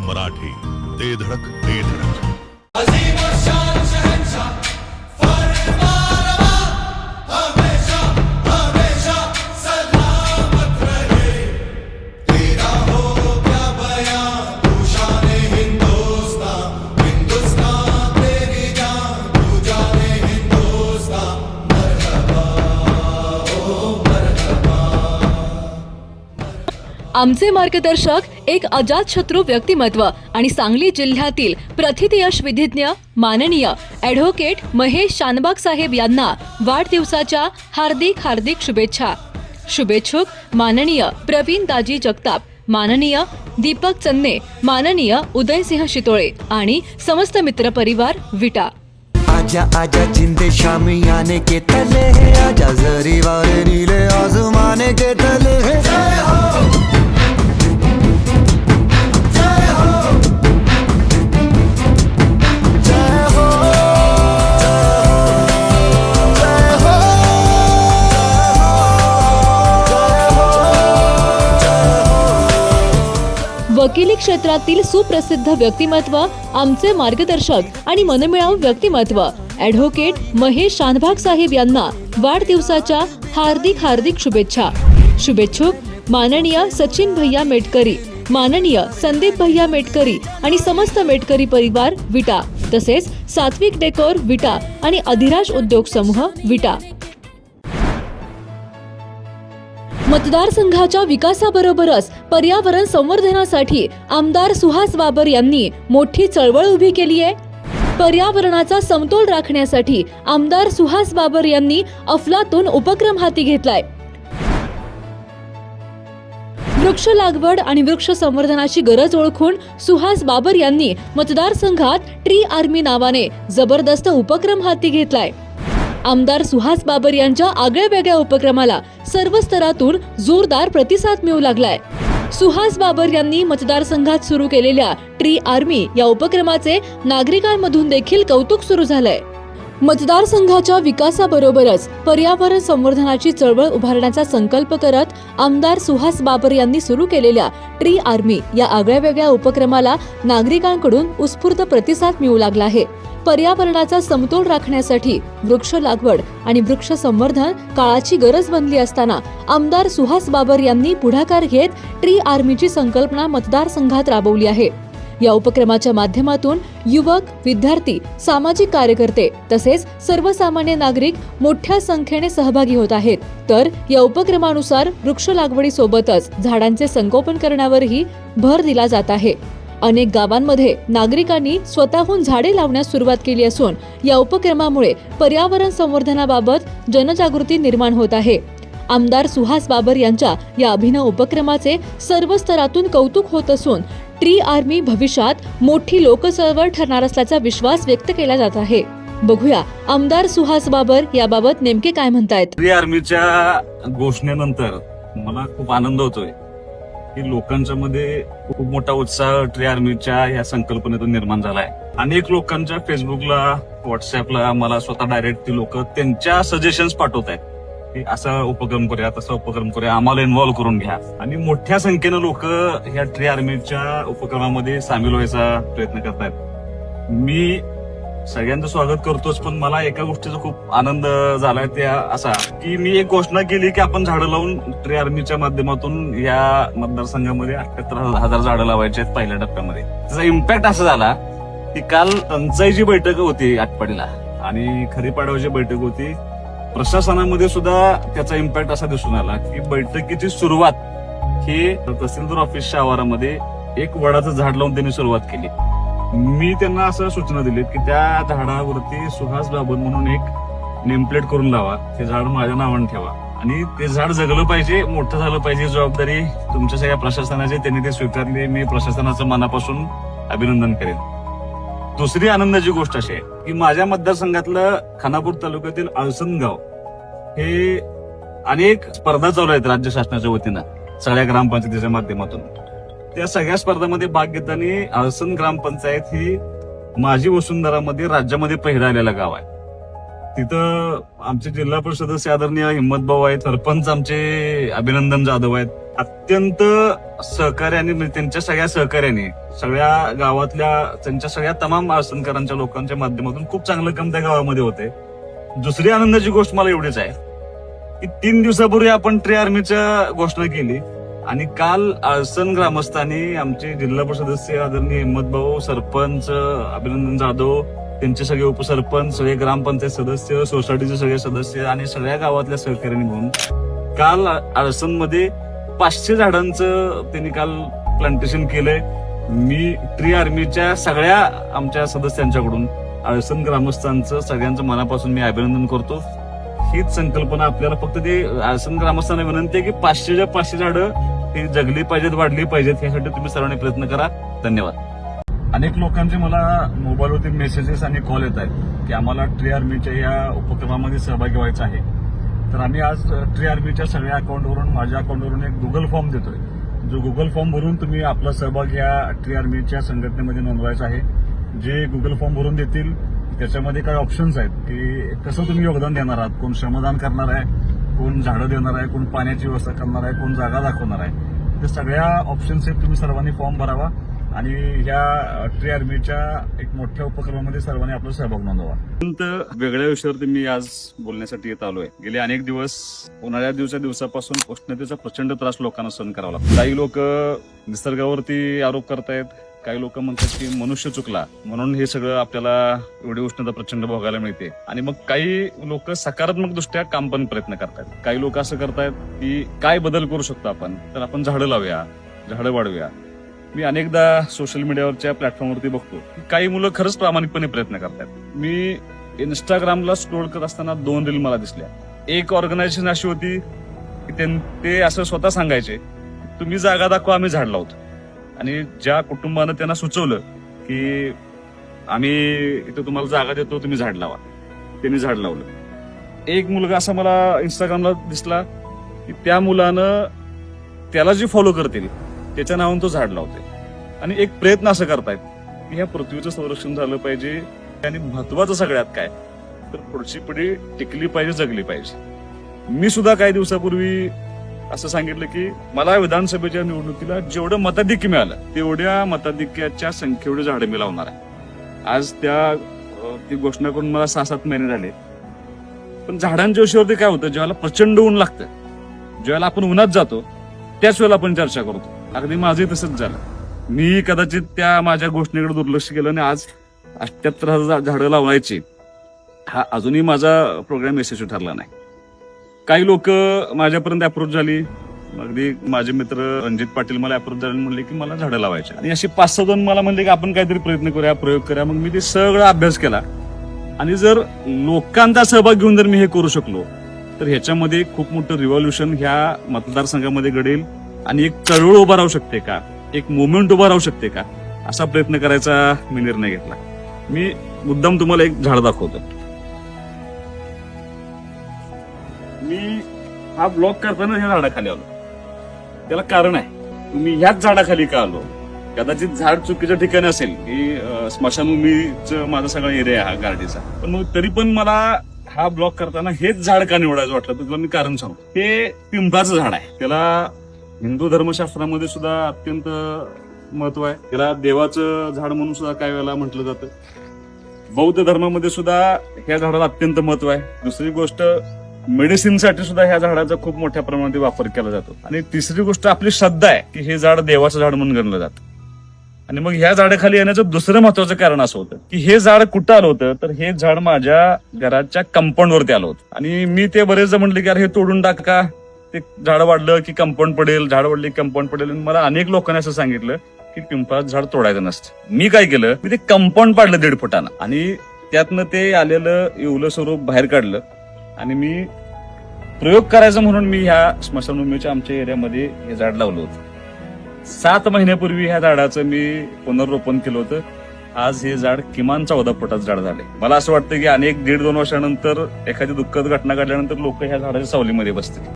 मराठी, ते धडक ते धडक. आमचे मार्गदर्शक एक अजातशत्रू व्यक्तिमत्व आणि सांगली जिल्ह्यातील प्रथितयश विधिज्ञ माननीय ॲडव्होकेट महेश शानबाग साहेब यांना वाढदिवसाच्या हार्दिक हार्दिक शुभेच्छा. शुभेच्छुक माननीय प्रवीण दाजी जगताप, माननीय दीपक चन्ने, माननीय उदयसिंह शितोळे आणि समस्त मित्र परिवार विटा. आजा आजा जिंदे शामी आने के तले है, आजा जरी वाले नीले आसमाने के तले है. जय हो वकिली क्षेत्रातील सुप्रसिद्ध व्यक्तिमत्व, आमचे मार्गदर्शक आणि मनमिळावू व्यक्तिमत्व ॲडव्होकेट महेश शानबाग साहेब यांना वाढदिवसाच्या हार्दिक हार्दिक शुभेच्छा. शुभेच्छुक माननीय सचिन भैया मेटकरी, माननीय संदीप भैया मेटकरी आणि समस्त मेटकरी परिवार विटा, तसेच सात्विक डेकोर विटा आणि अधिराज उद्योग समूह विटा. मतदारसंघाच्या विकासाबरोबरच पर्यावरण संवर्धनासाठी आमदार सुहास बाबर यांनी मोठी चळवळ उभी केली आहे. पर्यावरणाचा समतोल राखण्यासाठी आमदार सुहास बाबर यांनी अफलातून उपक्रम हाती घेतलाय. वृक्ष लागवड आणि वृक्ष संवर्धनाची गरज ओळखून सुहास बाबर यांनी मतदारसंघात ट्री आर्मी नावाने जबरदस्त उपक्रम हाती घेतलाय. आमदार सुहास बाबर यांच्या आगळ्यावेगळ्या उपक्रमाला सर्व स्तरातून जोरदार प्रतिसाद मिळू लागलाय. सुहास बाबर यांनी मतदारसंघात सुरू केलेल्या ट्री आर्मी या उपक्रमाचे नागरिकांमधून देखील कौतुक सुरू झालंय. मतदारसंघाच्या विकासाबरोबरच पर्यावरण संवर्धनाची चळवळ उभारण्याचा संकल्प करत आमदार सुहास बाबर यांनी सुरू केलेल्या ट्री आर्मी या आगळ्यावेगळ्या उपक्रमाला नागरिकांकडून उत्स्फूर्त प्रतिसाद मिळू लागला आहे. पर्यावरणाचा समतोल राखण्यासाठी वृक्ष लागवड आणि वृक्ष संवर्धन काळाची गरज बनली असताना आमदार सुहास बाबर यांनी पुढाकार घेत ट्री आर्मीची संकल्पना मतदारसंघात राबवली आहे. या उपक्रमाच्या माध्यमातून युवक, विद्यार्थी, सामाजिक कार्यकर्ते तसेच सर्वसामान्य नागरिक मोठ्या संख्येने सहभागी होत आहेत. तर या उपक्रमानुसार वृक्ष लागवडीसोबतच झाडांचे संगोपन करण्यावरही भर दिला जात आहे. अनेक गावांमध्ये नागरिकांनी स्वतःहून झाडे लावण्यास सुरुवात केली असून या उपक्रमामुळे पर्यावरण संवर्धनाबाबत जनजागृती निर्माण होत आहे. आमदार सुहास बाबर यांच्या या अभिनव उपक्रमाचे सर्व स्तरातून कौतुक होत असून ट्री आर्मी भविष्यात मोठी लोकचळवळ ठरणार असल्याचा विश्वास व्यक्त केला जात आहे. बघूया आमदार सुहास बाबर याबाबत नेमके काय म्हणतायत. ट्री आर्मीच्या घोषणेनंतर मला खूप आनंद होतोय की लोकांच्या मध्ये खूप मोठा उत्साह ट्री आर्मीच्या या संकल्पनेतून निर्माण झालाय. अनेक लोकांच्या फेसबुकला, व्हॉट्सअपला मला स्वतः डायरेक्ट ती लोक त्यांच्या सजेशन्स पाठवत आहेत की असा उपक्रम करूया, तसा उपक्रम करूया, आम्हाला इन्व्हॉल्व्ह करून घ्या. आणि मोठ्या संख्येनं लोक ह्या ट्री आर्मीच्या उपक्रमामध्ये सामील व्हायचा प्रयत्न करतायत. मी सगळ्यांचं स्वागत करतोच, पण मला एका गोष्टीचा खूप आनंद झालाय ते असा की मी एक घोषणा केली की आपण झाडं लावून ट्री आर्मीच्या माध्यमातून या मतदारसंघामध्ये 78,000 झाडं लावायचे आहेत पहिल्या टप्प्यामध्ये. त्याचा इम्पॅक्ट असा झाला की काल टंचाईची बैठक होती आटपाडीला आणि खरीपाडाची बैठक होती. प्रशासनामध्ये सुद्धा त्याचा इम्पॅक्ट असा दिसून आला की बैठकीची सुरुवात ही तहसीलदार ऑफिसच्या आवारामध्ये एक वडाचं झाड लावून त्यांनी सुरुवात केली. मी त्यांना असं सूचना दिली की त्या झाडावरती सुहास बाबर म्हणून एक नेमप्लेट करून लावा, ते झाड माझ्या नावाने ठेवा आणि ते झाड जगलं पाहिजे, मोठं झालं पाहिजे. जबाबदारी तुमच्या सगळ्या प्रशासनाची, त्यांनी ते स्वीकारली. मी प्रशासनाचं मनापासून अभिनंदन करेन. दुसरी आनंदाची गोष्ट अशी आहे की माझ्या मतदारसंघातलं खानापूर तालुक्यातील आळसण गाव हे अनेक स्पर्धा चालू आहेत राज्य शासनाच्या वतीनं सगळ्या ग्रामपंचायतीच्या माध्यमातून. त्या सगळ्या स्पर्धांमध्ये भाग घेताना आळसण ग्रामपंचायत ही माझी वसुंधरामध्ये राज्यामध्ये पहिलं आलेलं गाव आहे. तिथं आमचे जिल्हा परिषद सदस्य आदरणीय हिम्मत भाऊ आहेत, सरपंच आमचे अभिनंदन जाधव आहेत. अत्यंत सहकार्याने म्हणजे त्यांच्या सगळ्या सहकार्याने सगळ्या गावातल्या त्यांच्या सगळ्या तमाम आसनकरांच्या लोकांच्या माध्यमातून खूप चांगलं काम त्या गावामध्ये होते. दुसरी आनंदाची गोष्ट मला एवढीच आहे की 3 दिवसापूर्वी आपण ट्री आर्मीच्या घोषणा केली आणि काल आळसण ग्रामस्थांनी आमचे जिल्हा परिषद सदस्य आदरणीय हिम्मत भाऊ, सरपंच अभिनंदन जाधव, त्यांचे सगळे उपसरपंच, सगळे ग्रामपंचायत सदस्य, सोसायटीचे सगळे सदस्य आणि सगळ्या गावातल्या सहकार्याने म्हणून काल आळसणमध्ये 500 झाडांचं त्यांनी काल प्लांटेशन केलंय. मी ट्री आर्मीच्या सगळ्या आमच्या सदस्यांच्याकडून आळसण ग्रामस्थांचं सगळ्यांचं मनापासून मी अभिनंदन करतो. हीच संकल्पना आपल्याला फक्त ते आळसण ग्रामस्थांना विनंती आहे की 500च्या 500 झाडं ही जगली पाहिजेत, वाढली पाहिजेत, यासाठी तुम्ही सर्वांनी प्रयत्न करा. धन्यवाद. अनेक लोकांचे मला मोबाईलवरती मेसेजेस आणि कॉल येत आहेत की आम्हाला ट्री आर्मीच्या या उपक्रमामध्ये सहभागी व्हायचं आहे. तर आम्ही आज ट्री आर्मीच्या सगळ्या अकाउंटवरून, माझ्या अकाउंटवरून एक गुगल फॉर्म देतोय. जो गुगल फॉर्म भरून तुम्ही आपला सहभाग या ट्री आर्मीच्या संघटनेमध्ये नोंदवायचा आहे. जे गुगल फॉर्म भरून देतील त्याच्यामध्ये काही ऑप्शन्स आहेत की कसं तुम्ही योगदान देणार आहात. कोण श्रमदान करणार आहे, कोण झाडं देणार आहे, कोण पाण्याची व्यवस्था करणार आहे, कोण जागा दाखवणार आहे. ते सगळ्या ऑप्शन्स आहेत. तुम्ही सर्वांनी फॉर्म भरावा आणि ह्या ट्री आर्मीच्या एक मोठ्या उपक्रमामध्ये सर्वांनी आपला सहभाग नोंदवा. अत्यंत वेगळ्या विषयावरती मी आज बोलण्यासाठी येत आलोय. गेले अनेक दिवस उन्हाळ्याच्या दिवसापासून उष्णतेचा प्रचंड त्रास लोकांना सहन करावा लागतो. काही लोक निसर्गावरती आरोप करतायत, काही लोक म्हणतात की मनुष्य चुकला म्हणून हे सगळं आपल्याला एवढी उष्णता प्रचंड भोगायला मिळते. आणि मग काही लोक सकारात्मक दृष्ट्या काम पण प्रयत्न करतात. काही लोक असं करतायत की काय बदल करू शकतो आपण, तर आपण झाडं लावूया, झाडं वाढवूया. मी अनेकदा सोशल मीडियावरच्या प्लॅटफॉर्मवरती बघतो की काही मुलं खरंच प्रामाणिकपणे प्रयत्न करतात. मी इंस्टाग्रामला स्क्रोल करत असताना 2 रील मला दिसल्या. एक ऑर्गनायझेशन अशी होती की ते असं स्वतः सांगायचे तुम्ही जागा दाखवा, आम्ही झाड लावतो. आणि ज्या कुटुंबानं त्यांना सुचवलं की आम्ही इथं तुम्हाला जागा देतो, तुम्ही झाड लावा, त्यांनी झाड लावलं. एक मुलगा असा मला इंस्टाग्रामला दिसला की त्या मुलानं त्याला जी फॉलो करतील त्याच्या नावानं तो झाड लावतोय. आणि एक प्रयत्न असं करतायत की ह्या पृथ्वीचं संरक्षण झालं पाहिजे. आणि महत्वाचं सगळ्यात काय तर पुढची पिढी टिकली पाहिजे, जगली पाहिजे. मी सुद्धा काही दिवसापूर्वी असं सांगितलं की मला विधानसभेच्या निवडणुकीला जेवढं मताधिक्य मिळालं तेवढ्या मताधिक्याच्या संख्येवर झाडं मी लावणार आहे. आज ती घोषणा करून मला 6-7 महिने झाले. पण झाडांच्या विषयावरती काय होतं, ज्यावेळेला प्रचंड ऊन लागतं, ज्यावेळेला आपण उन्हात जातो त्याच वेळेला आपण चर्चा करतो. अगदी माझंही तसंच झालं. मी कदाचित त्या माझ्या घोषणेकडे दुर्लक्ष केलं आणि आज 78,000 झाडं लावायची हा अजूनही माझा प्रोग्राम यशस्वी ठरला नाही. काही लोक माझ्यापर्यंत अप्रोच झाली. अगदी माझे मित्र रणजित पाटील मला अप्रोच झाले, म्हणले की मला झाडं लावायची. आणि अशी 5-6 जण मला म्हणले की आपण काहीतरी प्रयत्न करूया, प्रयोग करूया. मग मी ते सगळा अभ्यास केला आणि जर लोकांचा सहभाग घेऊन जर मी हे करू शकलो तर ह्याच्यामध्ये खूप मोठं रिव्हॉल्युशन ह्या मतदारसंघामध्ये घडेल आणि एक चळवळ उभा राहू शकते का, एक मुवमेंट उभा राहू शकते का, असा प्रयत्न करायचा मी निर्णय घेतला. मी मुद्दाम तुम्हाला एक झाड दाखवतो. मी हा ब्लॉग करताना ह्या झाडाखाली आलो. त्याला कारण आहे. तुम्ही ह्याच झाडाखाली का आलो? कदाचित झाड चुकीच्या ठिकाणी असेल की स्मशानभूमीचं माझा सगळा एरिया हा गार्डीचा. पण मग तरी पण मला हा ब्लॉग करताना हेच झाड का निवडायचं वाटलं तर तुला मी कारण सांगतो. हे पिंपळाचं झाड आहे. त्याला हिंदू धर्मशास्त्रामध्ये सुद्धा अत्यंत महत्व आहे. त्याला देवाचं झाड म्हणून सुद्धा काही वेळेला म्हटलं जातं. बौद्ध धर्मामध्ये सुद्धा ह्या झाडाला अत्यंत महत्व आहे. दुसरी गोष्ट मेडिसिनसाठी सुद्धा ह्या झाडाचा खूप मोठ्या प्रमाणात वापर केला जातो. आणि तिसरी गोष्ट आपली श्रद्धा आहे की हे झाड देवाचं झाड म्हणून गणलं जातं. आणि मग ह्या झाडाखाली येण्याचं दुसरं महत्वाचं कारण असं होतं की हे झाड कुठं आलं होतं तर हे झाड माझ्या घराच्या कंपाऊंडवरती आलं होतं. आणि मी ते बरेचदा म्हटलं की अरे हे तोडून टाका, ते झाड वाढलं की कंपाऊंड पडेल, झाड वाढली की कंपाऊंड पडेल. आणि मला अनेक लोकांनी असं सांगितलं की पिंपळाचं झाड तोडायचं नसतं. मी काय केलं, मी ते कंपाऊंड पाडलं 1.5 फुटानं आणि त्यातनं ते आलेलं येवलं स्वरूप बाहेर काढलं. आणि मी प्रयोग करायचा म्हणून मी ह्या स्मशानभूमीच्या आमच्या एरियामध्ये हे झाड लावलं होतं. 7 महिन्यापूर्वी ह्या झाडाचं मी पुनर्रोपण केलं होतं. आज हे झाड किमान 14 फुटाचं झाड झाले. मला असं वाटतं की अनेक 1.5-2 वर्षानंतर एखादी दुःखद घटना घडल्यानंतर लोक ह्या झाडाच्या सावलीमध्ये बसतील.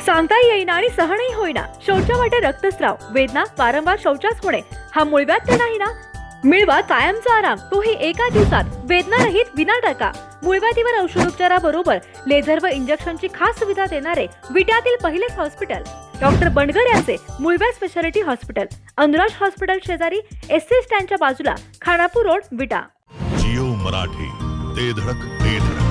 सांगता येईना आणि सहनही होईना. शौचा वाटे रक्तस्राव, वेदना, वारंवार शौचास होणे हा मूळव्याध तर नाही ना? मिळवा कायमचा आराम, तोही एका दिवसात. वेदनारहित विनाटका. मूळव्याधीवर औषधोपचाराबरोबर लेझर व इंजेक्शनची खास सुविधा देणारे विट्यातील पहिलेच हॉस्पिटल डॉक्टर बंडगर यांचे मूळव्याध स्पेशालिटी हॉस्पिटल, अनुराज हॉस्पिटल शेजारी एसटी स्टँडच्या बाजूला, खानापूर रोड, विटा. जिओ मराठी, ते धडक ते धडक.